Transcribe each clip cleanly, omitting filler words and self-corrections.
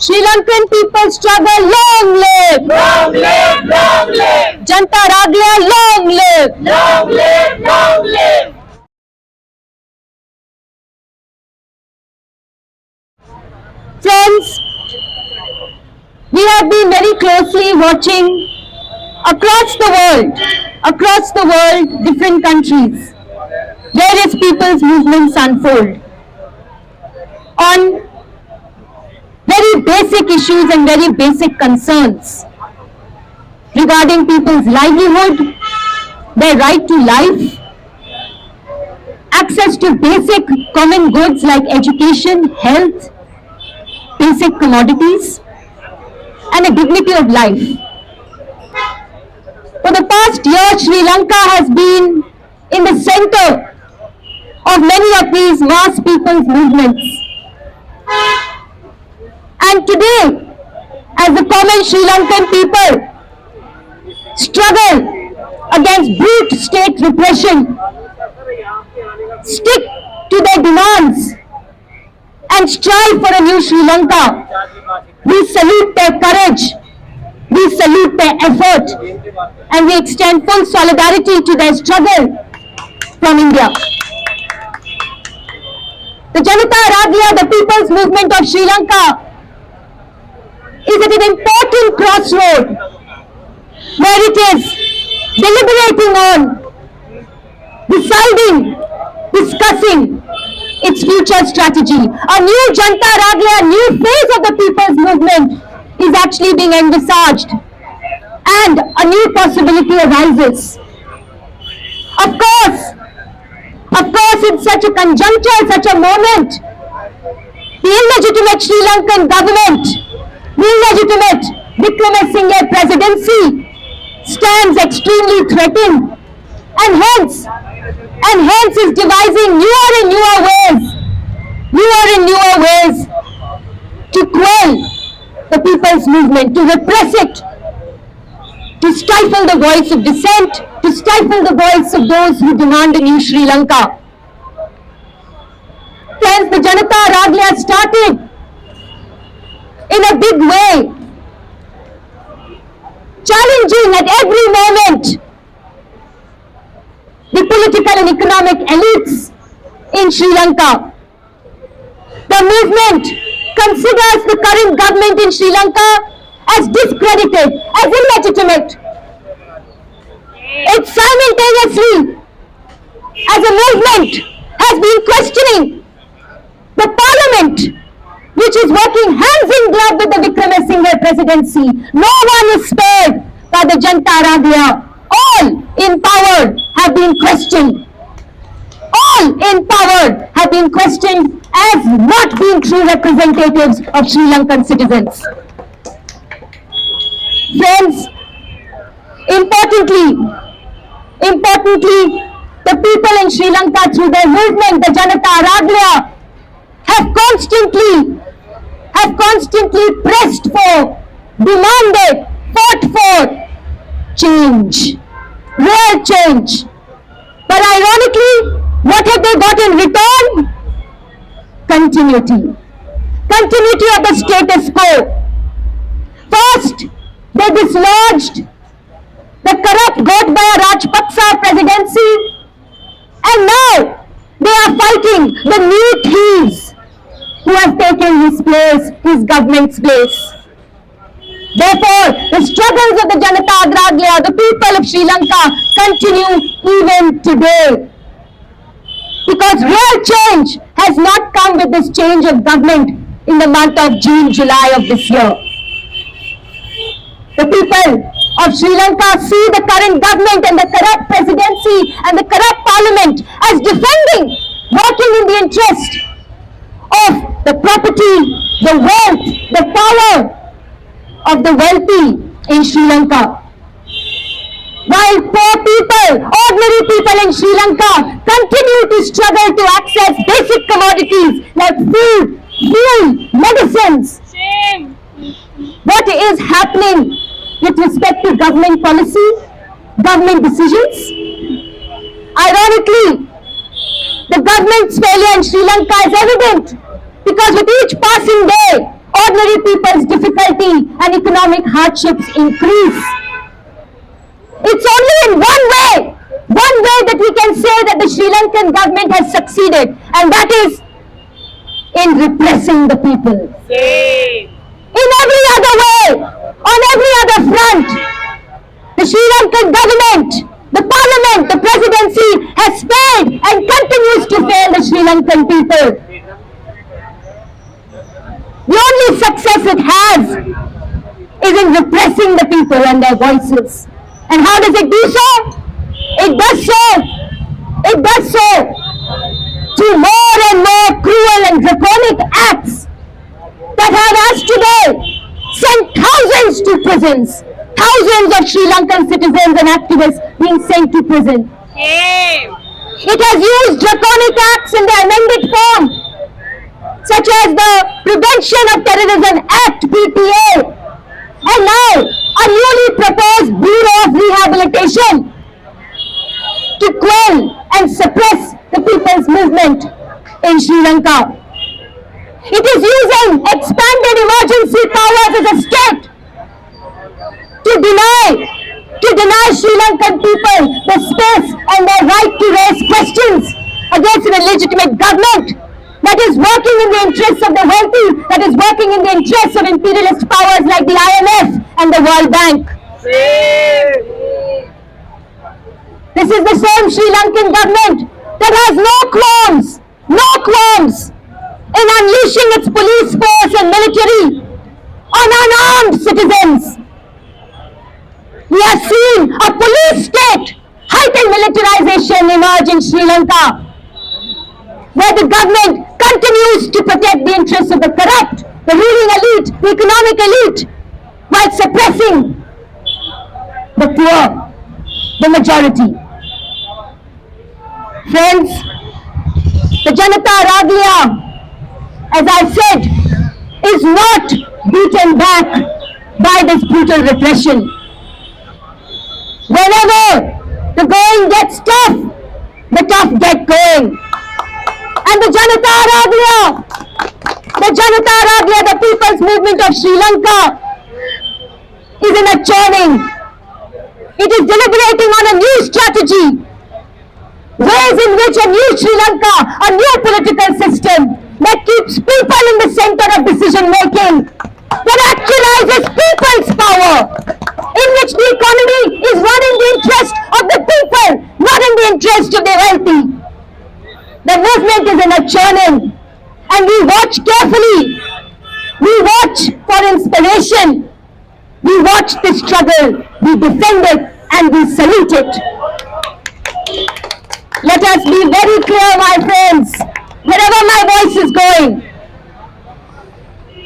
Sri Lankan people struggle, long live! Long live, long live! Janata Raglia, long live! Long live, long live! Friends, we have been very closely watching across the world, different countries, various people's movements unfold on very basic issues and very basic concerns regarding people's livelihood, their right to life, access to basic common goods like education, health, basic commodities, and a dignity of life. For the past year, Sri Lanka has been in the center of many of these mass people's movements. And today, as the common Sri Lankan people struggle against brute state repression, stick to their demands, and strive for a new Sri Lanka, we salute their courage, we salute their effort, and we extend full solidarity to their struggle from India. The Janata Raglia, the people's movement of Sri Lanka, is at an important crossroad where it is deliberating on, deciding, discussing its future strategy. A new Janata Raglia, a new phase of the people's movement is actually being envisaged, and a new possibility arises. Of course, in such a conjuncture, such a moment, the illegitimate Sri Lankan government, the illegitimate Wickremesinghe presidency stands extremely threatened, and hence is devising newer and newer ways to quell the people's movement, to repress it, to stifle the voice of dissent, to stifle the voice of those who demand a new Sri Lanka. Hence, the Janata Raglia started in a big way, challenging at every moment the political and economic elites in Sri Lanka. The movement considers the current government in Sri Lanka as discredited, as illegitimate. It simultaneously, as a movement, has been questioning the parliament, which is working hands in glove with the Wickremesinghe presidency. No one is spared by the Janata Raglia. All empowered have been questioned. All empowered have been questioned as not being true representatives of Sri Lankan citizens. Friends, importantly, the people in Sri Lanka, through their movement, the Janata Raglia, have constantly pressed for, demanded, fought for change, real change. But ironically, what have they got in return? Continuity of the status quo. First, they dislodged the corrupt Gotabaya Rajapaksa presidency, and now they are fighting the new thieves who have taken his place, his government's place. Therefore, the struggles of the Janata Raglia, the people of Sri Lanka, continue even today. Because real change has not come with this change of government in the month of June, July of this year. The people of Sri Lanka see the current government and the corrupt presidency and the corrupt parliament as defending, working in the interest of the property, the wealth, the power of the wealthy in Sri Lanka. While poor people, ordinary people in Sri Lanka continue to struggle to access basic commodities like food, fuel, medicines. Shame! What is happening with respect to government policy, government decisions? Ironically, the government's failure in Sri Lanka is evident because with each passing day, ordinary people's difficulty and economic hardships increase. It's only in one way that we can say that the Sri Lankan government has succeeded, and that is in repressing the people. Same. In every other way, on every other front, the Sri Lankan government, the parliament, the presidency has failed and continues to fail the Sri Lankan people. The only success it has is in repressing the people and their voices. And how does it do so? It does so through more and more cruel and draconic acts that have, as today, sent thousands to prisons. Thousands of Sri Lankan citizens and activists being sent to prison. Same. It has used draconic acts in the amended form, such as the Prevention of Terrorism Act, PTA, and now a newly proposed Bureau of Rehabilitation to quell and suppress the people's movement in Sri Lanka. It is using expanded emergency powers as a state to deny Sri Lankan people the space and their right to raise questions against an illegitimate government that is working in the interests of the wealthy, that is working in the interests of imperialist powers like the IMF and the World Bank. Same. This is the same Sri Lankan government that has no qualms in unleashing its police force and military on unarmed citizens. We have seen a police state, heightened militarization emerge in Sri Lanka, where the government continues to protect the interests of the corrupt, the ruling elite, the economic elite, while suppressing the poor, the majority. Friends, the Janata Raglia, as I said, is not beaten back by this brutal repression. Whenever the going gets tough, the tough get going. And the Janata Raglia, the people's movement of Sri Lanka, is in a churning. It is deliberating on a new strategy, ways in which a new Sri Lanka, a new political system that keeps people in the center of decision making, that actualizes people's power, in which the economy is run in the interest of the people, not in the interest of the wealthy. The movement is in a churning, and we watch carefully. We watch for inspiration. We watch the struggle, we defend it, and we salute it. Let us be very clear, my friends, wherever my voice is going.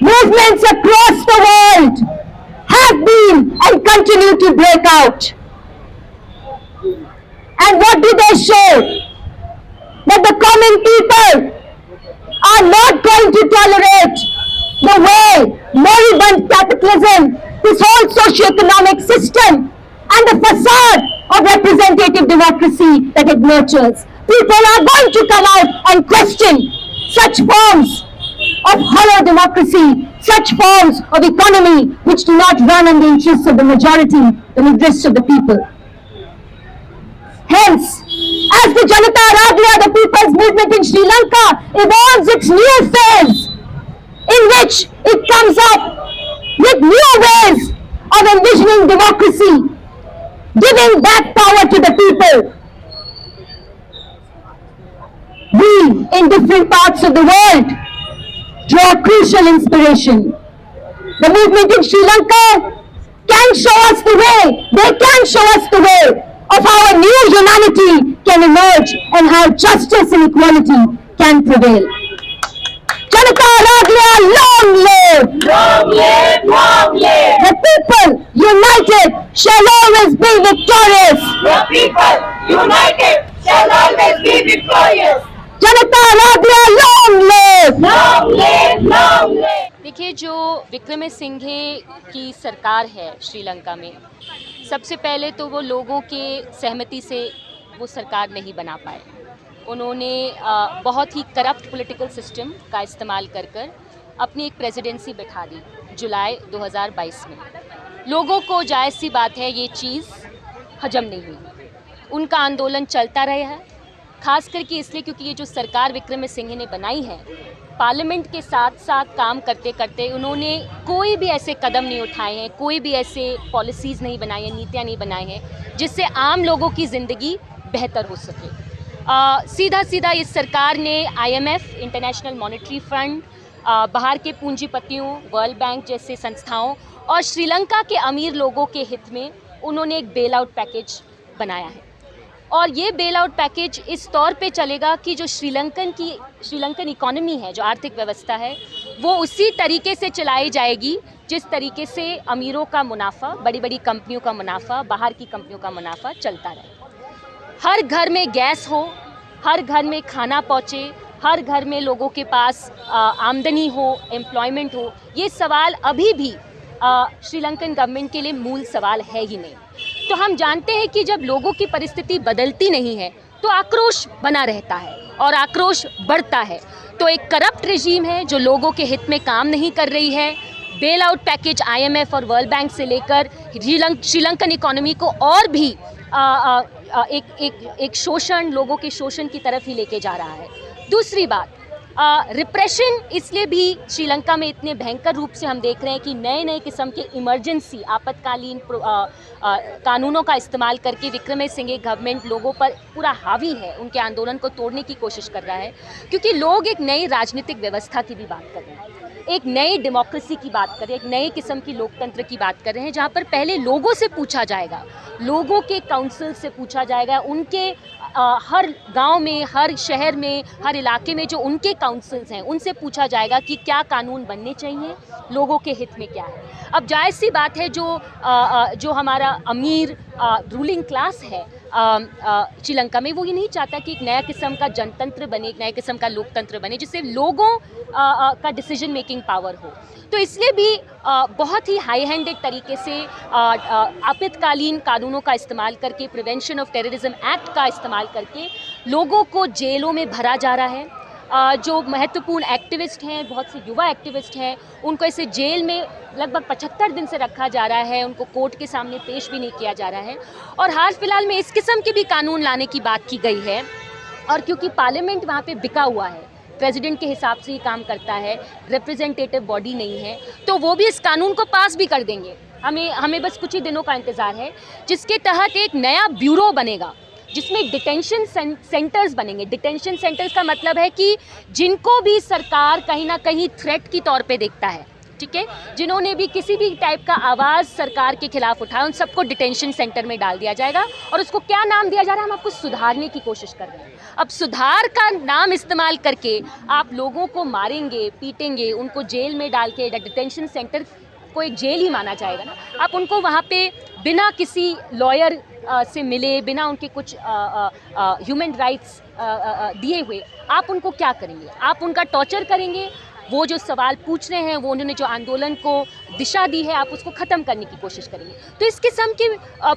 Movements across the world have been and continue to break out. And what do they show? That the common people are not going to tolerate the way moribund capitalism, this whole socio-economic system, and the facade of representative democracy that it nurtures. People are going to come out and question such forms of hollow democracy, such forms of economy which do not run on the interests of the majority, the interests of the people. Hence, as the Janata Raglia, the people's movement in Sri Lanka, evolves its new phase, in which it comes up with new ways of envisioning democracy, giving back power to the people. We, in different parts of the world, draw crucial inspiration. The movement in Sri Lanka can show us the way, they can show us the way of how a new humanity can emerge and how justice and equality can prevail. Janata Raglia, long live! Long live, long live. The people united shall always be victorious. The people united shall always be victorious. Janata Raglia, long live! Long live, long live. देखिए, जो विक्रमसिंघे की सरकार है श्रीलंका में, सबसे पहले तो वो लोगों के सहमति से वो सरकार नहीं बना पाए। उन्होंने बहुत ही करप्ट पॉलिटिकल सिस्टम का इस्तेमाल कर अपनी एक प्रेसिडेंसी बिठा दी जुलाई 2022 में। लोगों को जायज़ सी बात है ये चीज़ हजम नहीं हुई, उनका आंदोलन चलता रहा है, खास करके इसलिए क्योंकि ये जो सरकार विक्रम सिंघे ने बनाई है, पार्लियामेंट के साथ साथ काम करते करते उन्होंने कोई भी ऐसे कदम नहीं उठाए हैं, कोई भी ऐसे पॉलिसीज़ नहीं बनाई हैं, नीतियाँ नहीं बनाई हैं जिससे आम लोगों की ज़िंदगी बेहतर हो सके। सीधा सीधा इस सरकार ने IMF, इंटरनेशनल मॉनेटरी फंड, बाहर के पूंजीपतियों, वर्ल्ड बैंक जैसे संस्थाओं और श्रीलंका के अमीर लोगों के हित में उन्होंने एक बेल आउट पैकेज बनाया है। और ये बेल आउट पैकेज इस तौर पे चलेगा कि जो श्रीलंकन इकोनॉमी है, जो आर्थिक व्यवस्था है, वो उसी तरीके से चलाई जाएगी जिस तरीके से अमीरों का मुनाफा, बड़ी बड़ी कंपनियों का मुनाफा, बाहर की कंपनियों का मुनाफा चलता रहे। हर घर में गैस हो, हर घर में खाना पहुँचे, हर घर में लोगों के पास आमदनी हो, एम्प्लॉयमेंट हो, ये सवाल अभी भी श्रीलंकन गवर्नमेंट के लिए मूल सवाल है ही नहीं। तो हम जानते हैं कि जब लोगों की परिस्थिति बदलती नहीं है तो आक्रोश बना रहता है और आक्रोश बढ़ता है। तो एक करप्ट रेजीम है जो लोगों के हित में काम नहीं कर रही है। बेल आउट पैकेज IMF और वर्ल्ड बैंक से लेकर श्रीलंकन इकोनॉमी को और भी एक शोषण, लोगों के शोषण की तरफ ही लेके जा रहा है। दूसरी बात, रिप्रेशन इसलिए भी श्रीलंका में इतने भयंकर रूप से हम देख रहे हैं कि नए नए किस्म के इमरजेंसी आपातकालीन कानूनों का इस्तेमाल करके विक्रम सिंघे गवर्नमेंट लोगों पर पूरा हावी है, उनके आंदोलन को तोड़ने की कोशिश कर रहा है, क्योंकि लोग एक नई राजनीतिक व्यवस्था की भी बात कर रहे हैं, एक नई डेमोक्रेसी की बात कर रहे हैं, एक नए किस्म की लोकतंत्र की बात कर रहे हैं, जहाँ पर पहले लोगों से पूछा जाएगा, लोगों के काउंसिल से पूछा जाएगा, उनके हर गांव में, हर शहर में, हर इलाके में जो उनके काउंसिल्स हैं उनसे पूछा जाएगा कि क्या कानून बनने चाहिए, लोगों के हित में क्या है। अब जायज़ सी बात है जो हमारा अमीर रूलिंग क्लास है श्रीलंका में, वो ये नहीं चाहता कि एक नया किस्म का जनतंत्र बने, एक नया किस्म का लोकतंत्र बने जिससे लोगों का डिसीजन मेकिंग पावर हो। तो इसलिए भी बहुत ही हाई हैंडेड तरीके से आपातकालीन कानूनों का इस्तेमाल करके, प्रिवेंशन ऑफ टेररिज्म एक्ट का इस्तेमाल करके लोगों को जेलों में भरा जा रहा है। जो महत्वपूर्ण एक्टिविस्ट हैं, बहुत से युवा एक्टिविस्ट हैं, उनको ऐसे जेल में लगभग 75 दिन से रखा जा रहा है, उनको कोर्ट के सामने पेश भी नहीं किया जा रहा है। और हाल फिलहाल में इस किस्म के भी कानून लाने की बात की गई है। और क्योंकि पार्लियामेंट वहाँ पे बिका हुआ है, प्रेसिडेंट के हिसाब से ही काम करता है, रिप्रेजेंटेटिव बॉडी नहीं है, तो वो भी इस कानून को पास भी कर देंगे। हमें बस कुछ ही दिनों का इंतज़ार है, जिसके तहत एक नया ब्यूरो बनेगा जिसमें डिटेंशन सेंटर्स बनेंगे। डिटेंशन सेंटर्स का मतलब है कि जिनको भी सरकार कहीं ना कहीं थ्रेट की तौर पे देखता है, ठीक है, जिन्होंने भी किसी भी टाइप का आवाज़ सरकार के खिलाफ उठाया, उन सबको डिटेंशन सेंटर में डाल दिया जाएगा। और उसको क्या नाम दिया जा रहा है, हम आपको सुधारने की कोशिश कर रहे हैं। अब सुधार का नाम इस्तेमाल करके आप लोगों को मारेंगे, पीटेंगे, उनको जेल में डाल के, डिटेंशन सेंटर को एक जेल ही माना जाएगा ना, आप उनको वहाँ पे बिना किसी लॉयर से मिले, बिना उनके कुछ ह्यूमन राइट्स दिए हुए आप उनको क्या करेंगे? आप उनका टॉर्चर करेंगे। वो जो सवाल पूछ रहे हैं, वो उन्होंने जो आंदोलन को दिशा दी है, आप उसको ख़त्म करने की कोशिश करेंगे। तो इस किस्म की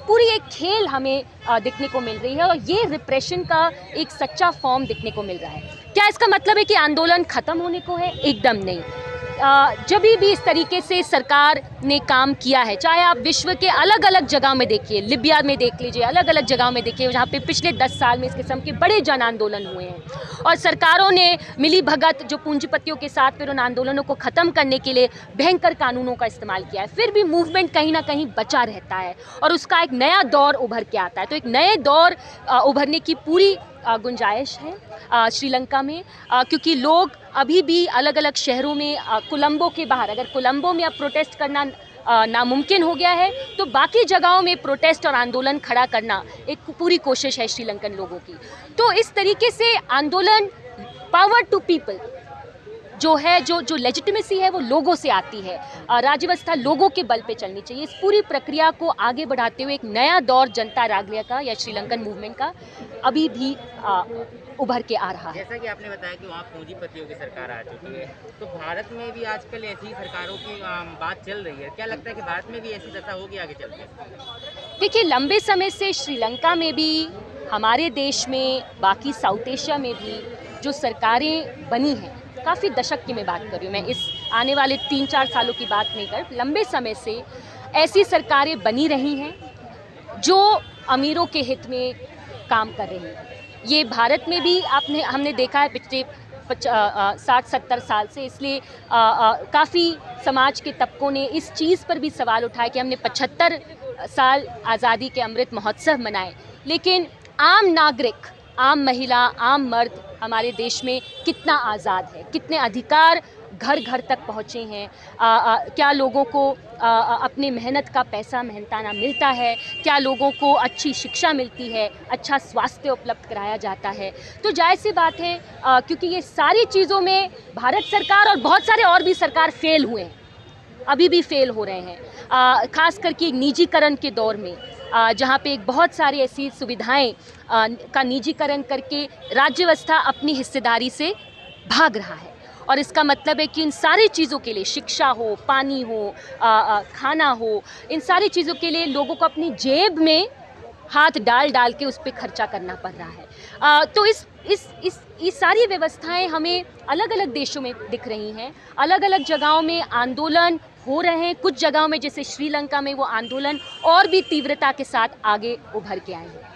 पूरी एक खेल हमें दिखने को मिल रही है और ये रिप्रेशन का एक सच्चा फॉर्म दिखने को मिल रहा है। क्या इसका मतलब है कि आंदोलन ख़त्म होने को है? एकदम नहीं। जब भी इस तरीके से सरकार ने काम किया है, चाहे आप विश्व के अलग अलग जगह में देखिए, लिबिया में देख लीजिए, अलग अलग जगहों में देखिए, जहाँ पे पिछले 10 साल में इस किस्म के बड़े जन आंदोलन हुए हैं और सरकारों ने मिली भगत जो पूंजीपतियों के साथ फिर उन आंदोलनों को ख़त्म करने के लिए भयंकर कानूनों का इस्तेमाल किया है। फिर भी मूवमेंट कहीं ना कहीं बचा रहता है और उसका एक नया दौर उभर के आता है। तो एक नए दौर उभरने की पूरी गुंजाइश है श्रीलंका में, क्योंकि लोग अभी भी अलग अलग शहरों में, कोलंबो के बाहर, अगर कोलंबो में अब प्रोटेस्ट करना नामुमकिन हो गया है तो बाकी जगहों में प्रोटेस्ट और आंदोलन खड़ा करना एक पूरी कोशिश है श्रीलंकन लोगों की। तो इस तरीके से आंदोलन, पावर टू पीपल जो है, जो लेजिटिमेसी है वो लोगों से आती है, राज्य व्यवस्था लोगों के बल पे चलनी चाहिए। इस पूरी प्रक्रिया को आगे बढ़ाते हुए एक नया दौर जनता रागलिया का या श्रीलंकन मूवमेंट का अभी भी उभर के आ रहा है। जैसा कि आपने बताया कि वहाँ पूंजीपतियों की सरकार आ चुकी है, तो भारत में भी आजकल ऐसी सरकारों की बात चल रही है। क्या लगता है कि भारत में भी ऐसी दशा होगी आगे चल के? देखिए, लंबे समय से श्रीलंका में भी, हमारे देश में, बाकी साउथ एशिया में भी जो सरकारें बनी हैं, काफ़ी दशक की मैं बात कर रही हूँ, मैं इस आने वाले 3-4 सालों की बात नहीं कर, लंबे समय से ऐसी सरकारें बनी रही हैं जो अमीरों के हित में काम कर रही हैं। ये भारत में भी हमने देखा है पिछले 60-70 साल से, इसलिए काफ़ी समाज के तबकों ने इस चीज़ पर भी सवाल उठाया कि हमने 75 साल आज़ादी के अमृत महोत्सव मनाए, लेकिन आम नागरिक, आम महिला, आम मर्द हमारे देश में कितना आज़ाद है, कितने अधिकार घर घर तक पहुँचे हैं, क्या लोगों को अपने मेहनत का पैसा मेहनताना मिलता है, क्या लोगों को अच्छी शिक्षा मिलती है, अच्छा स्वास्थ्य उपलब्ध कराया जाता है। तो जाहिर सी बात है क्योंकि ये सारी चीज़ों में भारत सरकार और बहुत सारे और भी सरकार फेल हुए हैं, अभी भी फेल हो रहे हैं, ख़ास करके निजीकरण के दौर में जहाँ पे एक बहुत सारी ऐसी सुविधाएं का निजीकरण करके राज्य व्यवस्था अपनी हिस्सेदारी से भाग रहा है। और इसका मतलब है कि इन सारी चीज़ों के लिए, शिक्षा हो, पानी हो, खाना हो, इन सारी चीज़ों के लिए लोगों को अपनी जेब में हाथ डाल डाल के उस पर खर्चा करना पड़ रहा है। तो इस सारी व्यवस्थाएं हमें अलग अलग देशों में दिख रही हैं, अलग अलग जगहों में आंदोलन हो रहे हैं, कुछ जगहों में जैसे श्रीलंका में वो आंदोलन और भी तीव्रता के साथ आगे उभर के आए हैं।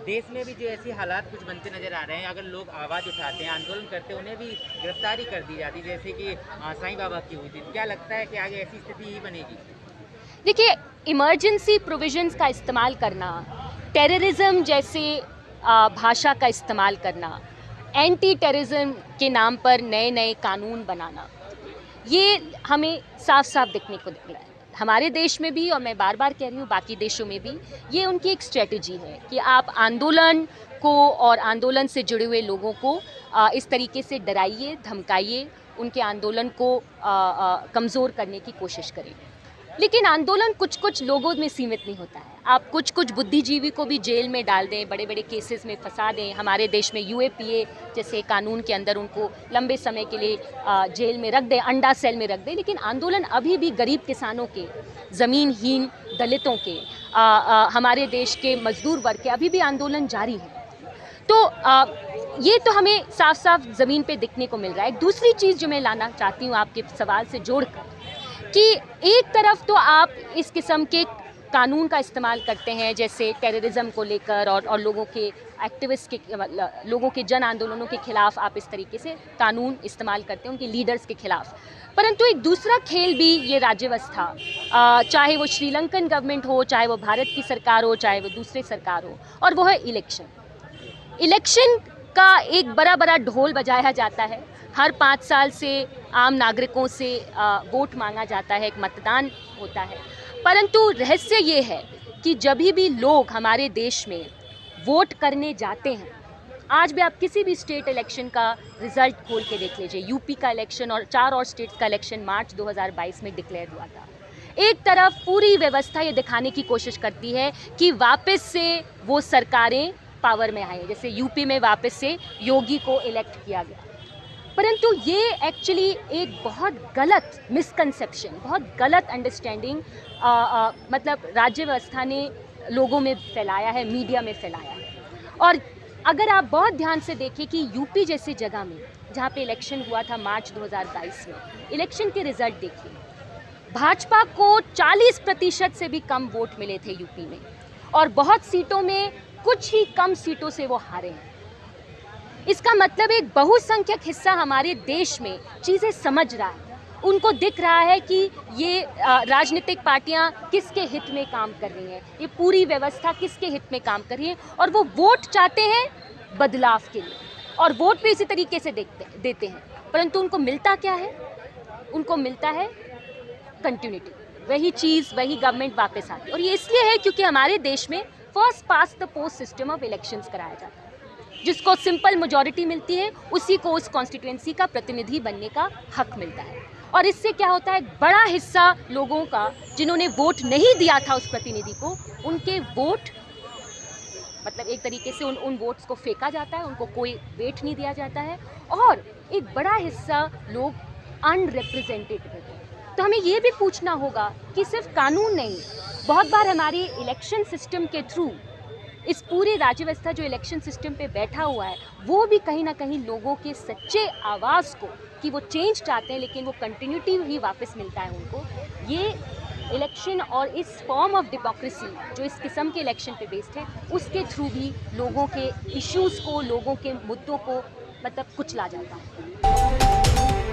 देश में भी जो ऐसे हालात कुछ बनते नजर आ रहे हैं, अगर लोग आवाज़ उठाते हैं, आंदोलन करते हैं, उन्हें भी गिरफ्तारी कर दी जाती है, जैसे कि साईं बाबा की हुई थी। क्या लगता है कि आगे ऐसी स्थिति ही बनेगी? देखिए, इमरजेंसी प्रोविजंस का इस्तेमाल करना, टेररिज्म जैसे भाषा का इस्तेमाल करना, एंटी टेररिज्म के नाम पर नए नए कानून बनाना, ये हमें साफ साफ दिखने को दिख रहा है हमारे देश में भी, और मैं बार बार कह रही हूँ बाकी देशों में भी। ये उनकी एक स्ट्रेटजी है कि आप आंदोलन को और आंदोलन से जुड़े हुए लोगों को इस तरीके से डराइए, धमकाइए, उनके आंदोलन को कमज़ोर करने की कोशिश करें। लेकिन आंदोलन कुछ कुछ लोगों में सीमित नहीं होता है। आप कुछ कुछ बुद्धिजीवी को भी जेल में डाल दें, बड़े बड़े केसेस में फंसा दें। हमारे देश में यूएपीए जैसे कानून के अंदर उनको लंबे समय के लिए जेल में रख दें, अंडा सेल में रख दें, लेकिन आंदोलन अभी भी गरीब किसानों के, ज़मीनहीन दलितों के, हमारे देश के मजदूर वर्ग के अभी भी आंदोलन जारी है। तो ये तो हमें साफ साफ ज़मीन पे दिखने को मिल रहा है। एक दूसरी चीज़ जो मैं लाना चाहती हूँ आपके सवाल से जोड़कर, कि एक तरफ तो आप इस किस्म के कानून का इस्तेमाल करते हैं जैसे टेररिज्म को लेकर और लोगों के एक्टिविस्ट के, लोगों के जन आंदोलनों के खिलाफ आप इस तरीके से कानून इस्तेमाल करते हैं उनके लीडर्स के खिलाफ, परंतु एक दूसरा खेल भी ये राज्य व्यवस्था, चाहे वो श्रीलंकन गवर्नमेंट हो, चाहे वो भारत की सरकार हो, चाहे वो दूसरी सरकार हो, और वो है इलेक्शन का एक बड़ा बड़ा ढोल बजाया जाता है। हर 5 साल से आम नागरिकों से वोट मांगा जाता है, एक मतदान होता है, परंतु रहस्य ये है कि जब भी लोग हमारे देश में वोट करने जाते हैं, आज भी आप किसी भी स्टेट इलेक्शन का रिजल्ट खोल के देख लीजिए, यूपी का इलेक्शन और 4 और स्टेट्स का इलेक्शन मार्च 2022 में डिक्लेयर हुआ था। एक तरफ पूरी व्यवस्था ये दिखाने की कोशिश करती है कि वापस से वो सरकारें पावर में आई, जैसे यूपी में वापस से योगी को इलेक्ट किया गया, परंतु ये एक्चुअली एक बहुत गलत मिसकंसेप्शन, बहुत गलत अंडरस्टैंडिंग मतलब राज्य व्यवस्था ने लोगों में फैलाया है, मीडिया में फैलाया है। और अगर आप बहुत ध्यान से देखें कि यूपी जैसी जगह में जहाँ पे इलेक्शन हुआ था मार्च 2022 में, इलेक्शन के रिजल्ट देखिए, भाजपा को 40% से भी कम वोट मिले थे यूपी में, और बहुत सीटों में कुछ ही कम सीटों से वो हारे हैं। इसका मतलब एक बहुसंख्यक हिस्सा हमारे देश में चीज़ें समझ रहा है, उनको दिख रहा है कि ये राजनीतिक पार्टियां किसके हित में काम कर रही हैं, ये पूरी व्यवस्था किसके हित में काम कर रही है, और वो वोट चाहते हैं बदलाव के लिए, और वोट भी इसी तरीके से देते हैं, परंतु उनको मिलता क्या है? उनको मिलता है कंटिन्यूटी, वही चीज़, वही गवर्नमेंट वापस आती है। और ये इसलिए है क्योंकि हमारे देश में first past the post system of elections कराया जाता है, जिसको सिंपल मेजॉरिटी मिलती है उसी को उस कॉन्स्टिट्यूएंसी का प्रतिनिधि बनने का हक मिलता है। और इससे क्या होता है, बड़ा हिस्सा लोगों का जिन्होंने वोट नहीं दिया था उस प्रतिनिधि को, उनके वोट मतलब एक तरीके से उन वोट्स को फेंका जाता है, उनको कोई वेट नहीं दिया जाता है, और एक बड़ा हिस्सा लोग अनरिप्रेजेंटेड रहते हैं। तो हमें ये भी पूछना होगा कि सिर्फ कानून नहीं, बहुत बार हमारे इलेक्शन सिस्टम के थ्रू इस पूरे राज्य व्यवस्था जो इलेक्शन सिस्टम पे बैठा हुआ है वो भी कहीं ना कहीं लोगों के सच्चे आवाज़ को कि वो चेंज चाहते हैं लेकिन वो कंटिन्यूटी ही वापस मिलता है उनको, ये इलेक्शन और इस फॉर्म ऑफ डेमोक्रेसी जो इस किस्म के इलेक्शन पे बेस्ड है उसके थ्रू भी लोगों के इश्यूज़ को, लोगों के मुद्दों को मतलब कुचला जाता है।